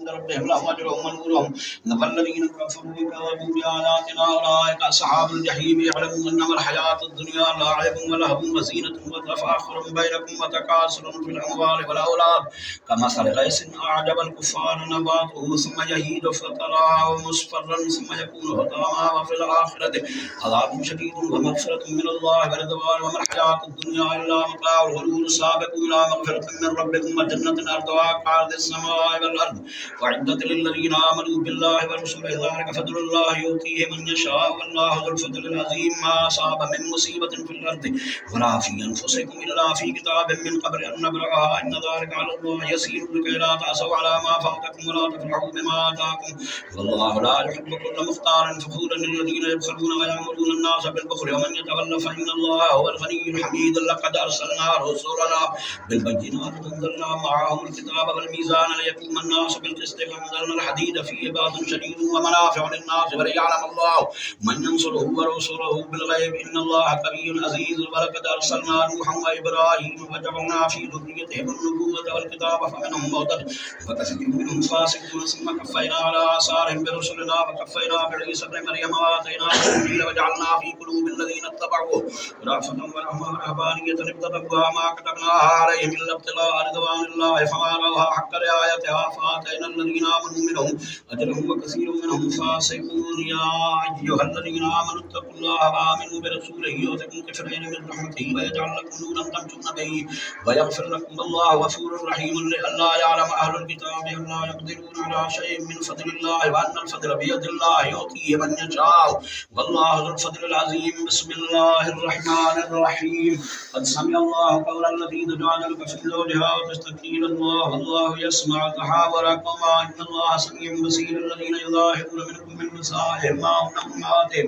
ربهم لهم أجرهم ونورهم والذين كفروا وكذبوا بآياتنا أولئك أصحاب الجحيم يعلمون أنما الحياة الدنيا لعب ولهو وزينة وتفاخر بينكم وتكاثر في الأموال والأولاد كمثل غيث أعجب الكفار نباته ثم يهيج فتراه مصفرا ثم يكون هطاما وفي الآخرة عذاب شديد ومغفرة من الله ورضوان وما الحياة الدنيا إلا متاع الغرور سابقوا إلى مغفرة من ربكم وجنة أرضها كعرض السماء والأرض وعدت للذين آمنوا بالله ورسوله ذلك فضل الله يؤتيه من يشاء والله ذو الفضل العظيم ما أصاب من مصيبة في الأرض ولا في أنفسكم إلا في كتاب من قبل أن نبرأها إن ذلك على الله يسير لكي لا تعصوا على ما فاتكم ولا تفرحوا بما آتاكم والله لا يحب كل مختار فخور للذين يبخلون ويأمرون الناس بالبخل ومن يتولى فإن الله هو الغني الحميد لقد أرسلنا رسلنا بالبينات وأنزلنا معهم الكتاب والميزان ليقوم الناس بالقسط وأنزلنا الحديد فيه بأس شديد ومنافع للناس وليعلم الله من ينصره ورسله بالغيب إن الله قوي عزيز ولقد أرسلنا نوحا وإبراهيم وجعلنا في ذريتهم النبوة والكتاب فمنهم مهتد وكثير منهم فاسقون ثم كفينا على آثارهم برسلنا وكفينا بعيسى ابن مريم وآتيناه الإنجيل وجعلنا في قلوب الذين اتبعوه رأفة ورحمة ورهبانية ابتغوها ما كتبناها عليهم إلا ابتغاء رضوان الله فما رأوها حق رعايتها فآتينا الذين آمنوا منهم أجرهم وكثير منهم فاسقون يا أيها الذين آمنوا اتقوا الله وآمنوا برسوله يؤتكم كفرين من رحمته ويجعل لكم نورا تمشون به ويغفر لكم الله غفور رحيم لئلا يعلم أهل الكتاب أن لا يقدرون على شيء من فضل الله وأن الفضل بيد الله يؤتيه من يشاء والله ذو الفضل العظيم بسم الله الرحمن الرحيم قد سمع الله قول التي تجادلك في زوجها وتشتكي إلى الله والله يسمع تحاوركما إن الله سميع بصير الذين يظاهرون منكم من نسائهم ما هن أمهاتهم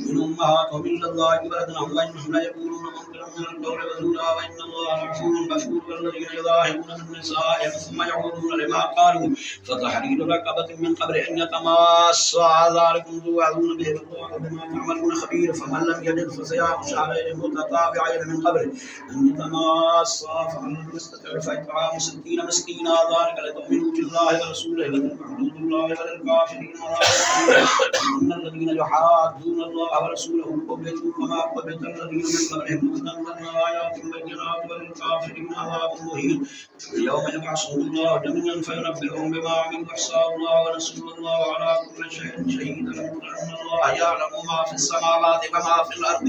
من أمهاتهم إلا الله ولدنهم وإنهم ليقولون منكرا من القول وزورا وإن الله لعفو غفور والذين يظاهرون من نسائهم ثم يعودون لما قالوا فتحرير رقبة من قبل أن يتماسا ذلكم توعدون به والله بما تعملون خبير فمن لم يجد فصيام شهرين متتابعين من قبل أن يتماسا فمن لم يستطع فإطعام 60 مسكينا ذلك لتؤمنوا بالله ورسوله وتتبعوا حدود الله وللكافرين إن الذين يحادون الله ورسوله قبلوا كما قبلت الذين من قبلهم وأنزلنا آيات بينات وللكافرين عذاب مهين يوم يبعثهم الله جميعا فينبئهم بما عملوا أحصاه الله ونسوا الله على كل شيء شهيد أن الله يعلم ما في السماوات وما في الأرض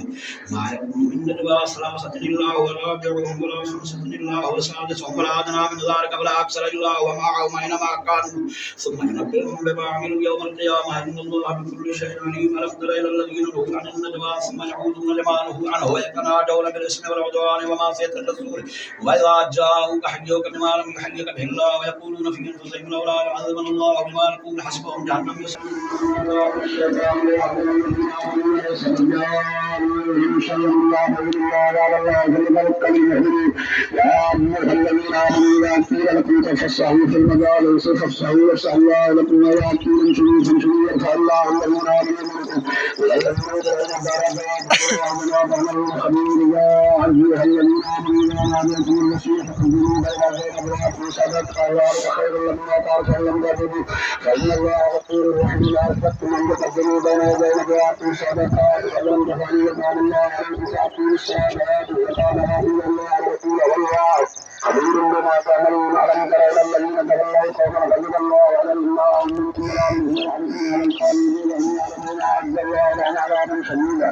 ما يكون من نجوى ثلاثة إلا هو رابعهم ولا خمسة إلا هو سادسهم ولا أدنى من ذلك ولا أكثر إلا هو معهم أينما كانوا ثم ينبئهم بما عملوا يوم القيامة إن الله بكل شيء عليم ألم تر إلى الذين نهوا عن النجوى ثم يعودون لما نهوا عنه ويتناجون بالإثم والعدوان ومعصية الرسول وإذا جاءوك حيوك بما لم يحيك به الله ويقولون في أنفسهم لولا يعذبنا الله بما نقول حسبهم جهنم يا أيها الذين آمنوا إذا قيل لكم تفسحوا في المجالس فافسحوا وافسح الله لكم ولا قيل شريفا فالله الذين آمنوا منكم والذين يدعون درجات ومن خبير يا أيها الذين آمنوا إذا ناديتم المسيح فخذوا بين ذلك وأقيموا الصلاة ذلك خير لكم وأطهر لم تجدوا فإن الله غفور رحيم لا أشركتم أن تقدموا بين يديك وأقيموا الصدقات ولم تفعلوا يقال الله عليكم فأقيموا الصلاة وقال رسول الله رسول الله خبير بما تعملون ألم تر إلى الذين تولوا قوما غضب الله عليهم ما هم منكم ولا منهم عنهم ومن قالوا أن يعلمون عز الله عن عذاب شديد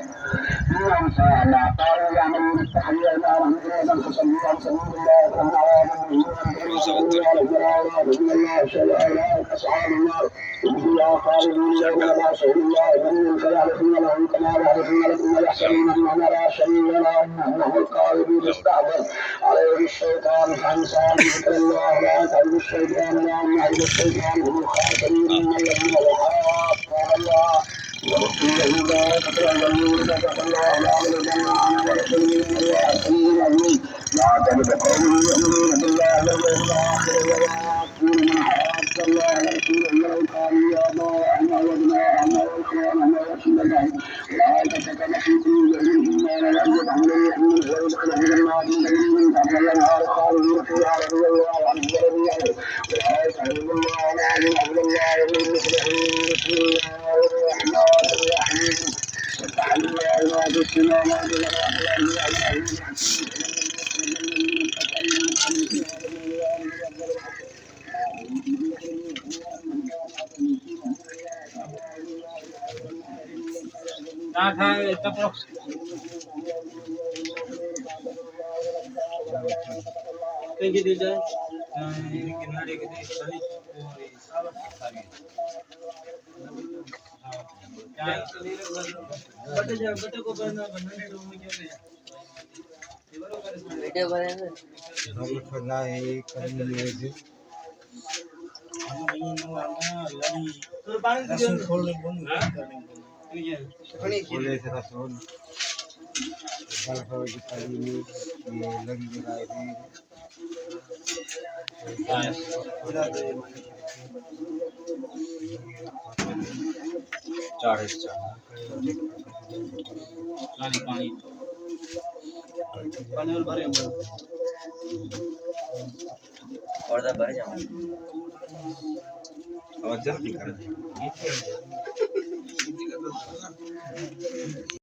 إنهم ساء ما قالوا يعملون التحية نارا جنودا فصلوا عن سبيل الله فهم عذاب مهين على الجلال رضي الله شيئا أصحاب النار فيها خالدون يوم شهد الله من فيعرفون لهم كما يعرفون لكم ويحسبون أنهم لا شيء ولا أنهم القائلون استعبد عليه الشيطان خمسان ذكر الله لا تعبد الشيطان لا نعبد الشيطان هم الخاسرين من الذين يحاربون الله ورسوله لا تتبعوا فتق الله لا يرجعون ورسوله الله سميع عليم لا تجد قوم يؤمنون بالله واليوم الآخر ولا يكون من حاد الله ورسوله ولو كانوا آباءهم أو أبناءهم أو إخوانهم أو أشباههم أولئك كتب في قلوبهم الإيمان أن يدخلوا يؤمنون ويدخلهم جنات تجري من تحتها الأنهار خالدين فيها رضي الله عنهم ورضي عنه أولئك أعوذ الله العظيم عبد الله المفلحين بسم الله الرحمن الرحيم سبح لله ما في السماوات وما في الأرض العظيم ना खाए तब कहीं दे जाए किनारे के दे खाली और बटे को बनना बनाने दो मुझे वीडियो बनाने हम खना है करेंगे तो पानी रसूल खोल ले बंद ये खोले से रसूल बल हो की ताली में ये लगी लगाए थे चार पानी पानी पानी और भरे और दा भरे जाओ और जल्दी कर